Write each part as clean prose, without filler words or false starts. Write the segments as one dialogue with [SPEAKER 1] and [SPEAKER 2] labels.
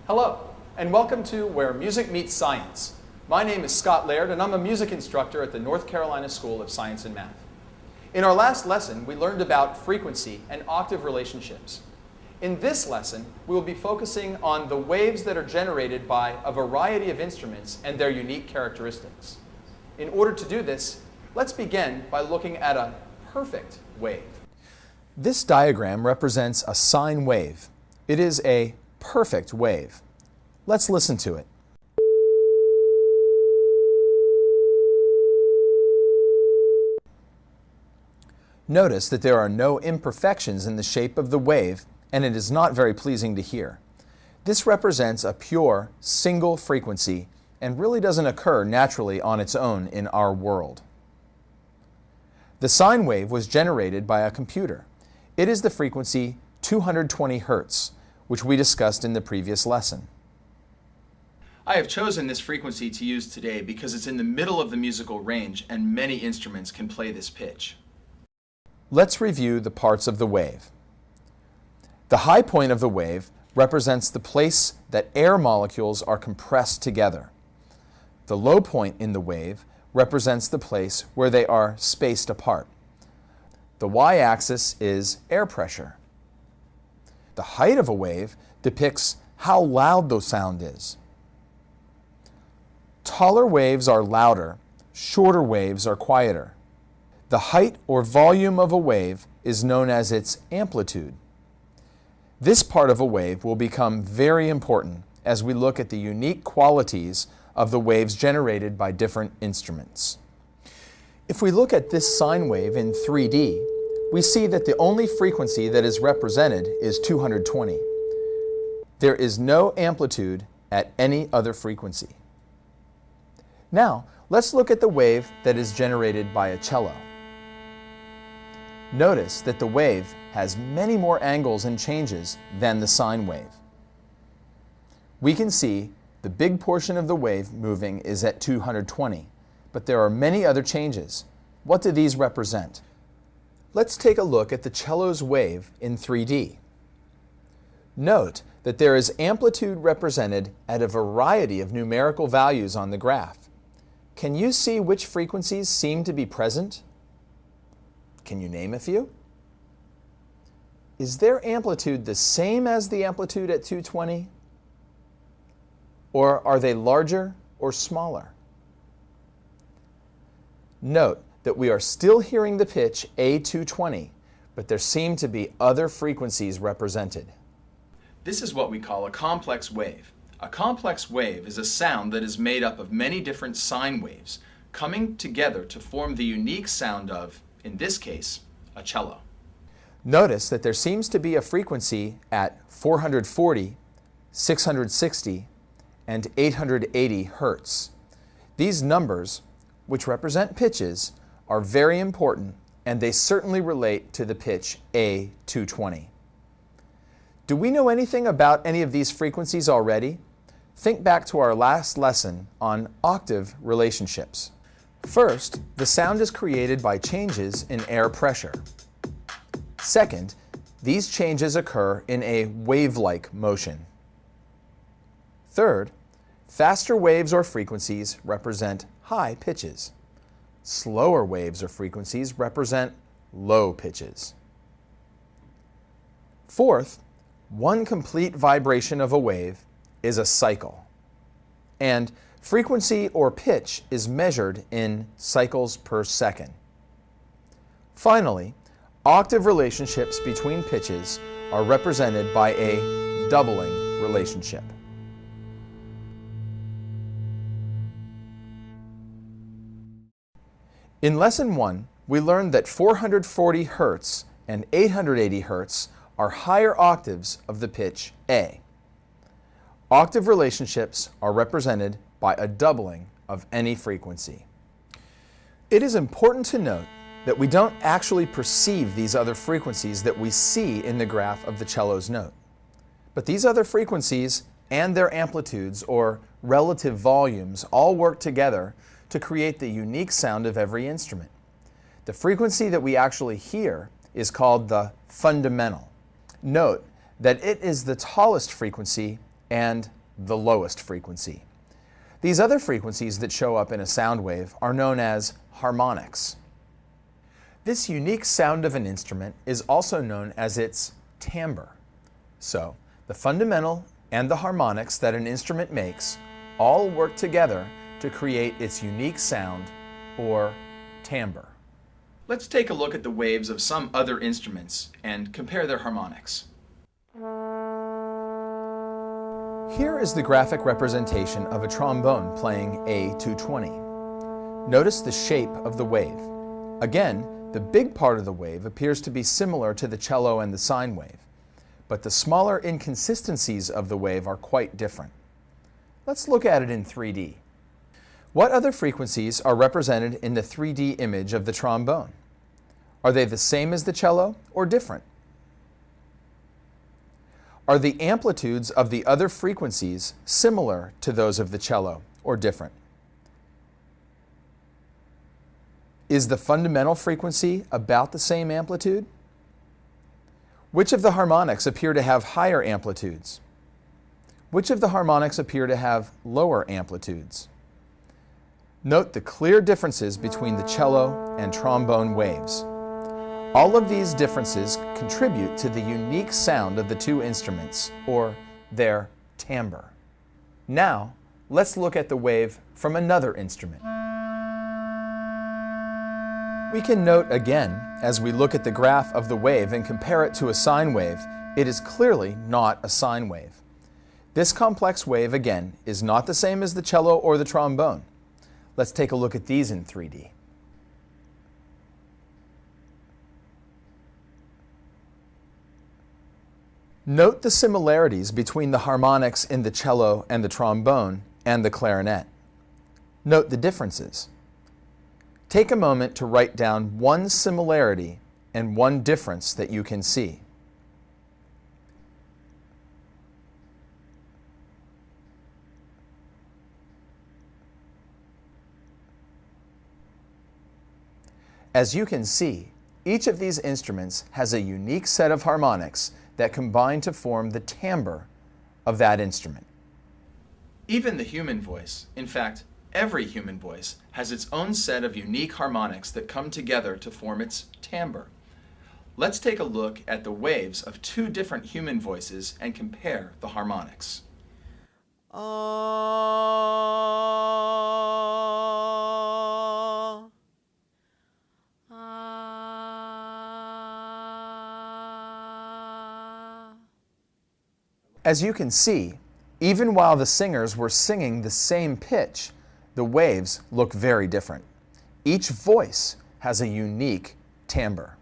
[SPEAKER 1] Hello, and welcome to Where Music Meets Science. My name is Scott Laird, and I'm a music instructor at the North Carolina School of Science and Math. In our last lesson, we learned about frequency and octave relationships. In this lesson, we will be focusing on the waves that are generated by a variety of instruments and their unique characteristics. In order to do this, let's begin by looking at a perfect wave. This diagram represents a sine wave. It is a perfect wave. Let's listen to it. Notice that there are no imperfections in the shape of the wave, and it is not very pleasing to hear. This represents a pure, single frequency and really doesn't occur naturally on its own in our world. The sine wave was generated by a computer. It is the frequency 220 Hertz, which we discussed in the previous lesson. I have chosen this frequency to use today because it's in the middle of the musical range and many instruments can play this pitch. Let's review the parts of the wave. The high point of the wave represents the place that air molecules are compressed together. The low point in the wave represents the place where they are spaced apart. The y-axis is air pressure. The height of a wave depicts how loud the sound is. Taller waves are louder, shorter waves are quieter. The height or volume of a wave is known as its amplitude. This part of a wave will become very important as we look at the unique qualities of the waves generated by different instruments. If we look at this sine wave in 3D, we see that the only frequency that is represented is 220. There is no amplitude at any other frequency. Now, let's look at the wave that is generated by a cello. Notice that the wave has many more angles and changes than the sine wave. We can see the big portion of the wave moving is at 220, but there are many other changes. What do these represent? Let's take a look at the cello's wave in 3D. Note that there is amplitude represented at a variety of numerical values on the graph. Can you see which frequencies seem to be present? Can you name a few? Is their amplitude the same as the amplitude at 220? Or are they larger or smaller? Note that we are still hearing the pitch A220, but there seem to be other frequencies represented. This is what we call a complex wave. A complex wave is a sound that is made up of many different sine waves coming together to form the unique sound of, in this case, a cello. Notice that there seems to be a frequency at 440, 660, and 880 Hertz. These numbers, which represent pitches, are very important, and they certainly relate to the pitch A220. Do we know anything about any of these frequencies already? Think back to our last lesson on octave relationships. First, the sound is created by changes in air pressure. Second, these changes occur in a wave-like motion. Third, faster waves or frequencies represent high pitches. Slower waves or frequencies represent low pitches. Fourth, one complete vibration of a wave is a cycle, and frequency or pitch is measured in cycles per second. Finally, octave relationships between pitches are represented by a doubling relationship. In Lesson 1, we learned that 440 Hertz and 880 Hertz are higher octaves of the pitch A. Octave relationships are represented by a doubling of any frequency. It is important to note that we don't actually perceive these other frequencies that we see in the graph of the cello's note. But these other frequencies and their amplitudes or relative volumes all work together to create the unique sound of every instrument. The frequency that we actually hear is called the fundamental. Note that it is the tallest frequency and the lowest frequency. These other frequencies that show up in a sound wave are known as harmonics. This unique sound of an instrument is also known as its timbre. So, the fundamental and the harmonics that an instrument makes all work together to create its unique sound, or timbre. Let's take a look at the waves of some other instruments and compare their harmonics. Here is the graphic representation of a trombone playing A220. Notice the shape of the wave. Again, the big part of the wave appears to be similar to the cello and the sine wave, but the smaller inconsistencies of the wave are quite different. Let's look at it in 3D. What other frequencies are represented in the 3D image of the trombone? Are they the same as the cello or different? Are the amplitudes of the other frequencies similar to those of the cello or different? Is the fundamental frequency about the same amplitude? Which of the harmonics appear to have higher amplitudes? Which of the harmonics appear to have lower amplitudes? Note the clear differences between the cello and trombone waves. All of these differences contribute to the unique sound of the two instruments, or their timbre. Now, let's look at the wave from another instrument. We can note again, as we look at the graph of the wave and compare it to a sine wave, it is clearly not a sine wave. This complex wave, again, is not the same as the cello or the trombone. Let's take a look at these in 3D. Note the similarities between the harmonics in the cello and the trombone and the clarinet. Note the differences. Take a moment to write down one similarity and one difference that you can see. As you can see, each of these instruments has a unique set of harmonics that combine to form the timbre of that instrument. Even the human voice, in fact, every human voice, has its own set of unique harmonics that come together to form its timbre. Let's take a look at the waves of two different human voices and compare the harmonics. As you can see, even while the singers were singing the same pitch, the waves look very different. Each voice has a unique timbre.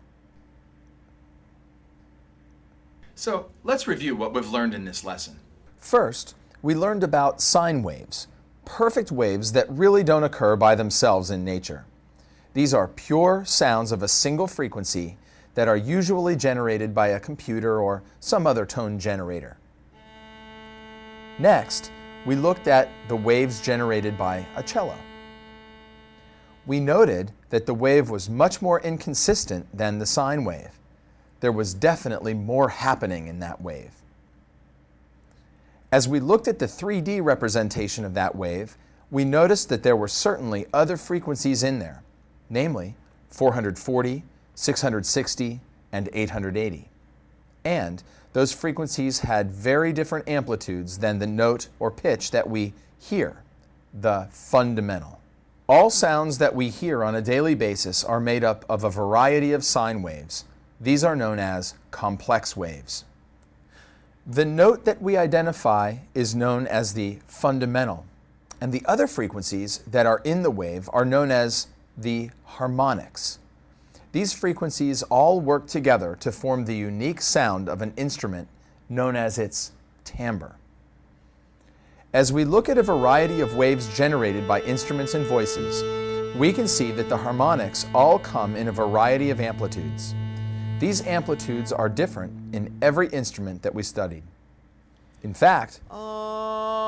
[SPEAKER 1] So let's review what we've learned in this lesson. First, we learned about sine waves, perfect waves that really don't occur by themselves in nature. These are pure sounds of a single frequency that are usually generated by a computer or some other tone generator. Next, we looked at the waves generated by a cello. We noted that the wave was much more inconsistent than the sine wave. There was definitely more happening in that wave. As we looked at the 3D representation of that wave, we noticed that there were certainly other frequencies in there, namely 440, 660, and 880. And those frequencies had very different amplitudes than the note or pitch that we hear, the fundamental. All sounds that we hear on a daily basis are made up of a variety of sine waves. These are known as complex waves. The note that we identify is known as the fundamental, and the other frequencies that are in the wave are known as the harmonics. These frequencies all work together to form the unique sound of an instrument known as its timbre. As we look at a variety of waves generated by instruments and voices, we can see that the harmonics all come in a variety of amplitudes. These amplitudes are different in every instrument that we studied. In fact,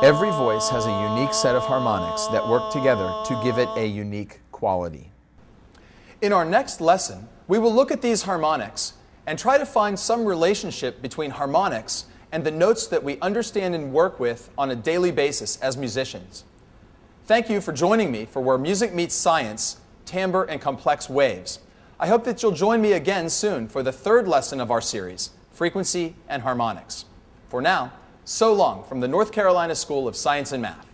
[SPEAKER 1] every voice has a unique set of harmonics that work together to give it a unique quality. In our next lesson, we will look at these harmonics and try to find some relationship between harmonics and the notes that we understand and work with on a daily basis as musicians. Thank you for joining me for Where Music Meets Science, Timbre and Complex Waves. I hope that you'll join me again soon for the third lesson of our series, Frequency and Harmonics. For now, so long from the North Carolina School of Science and Math.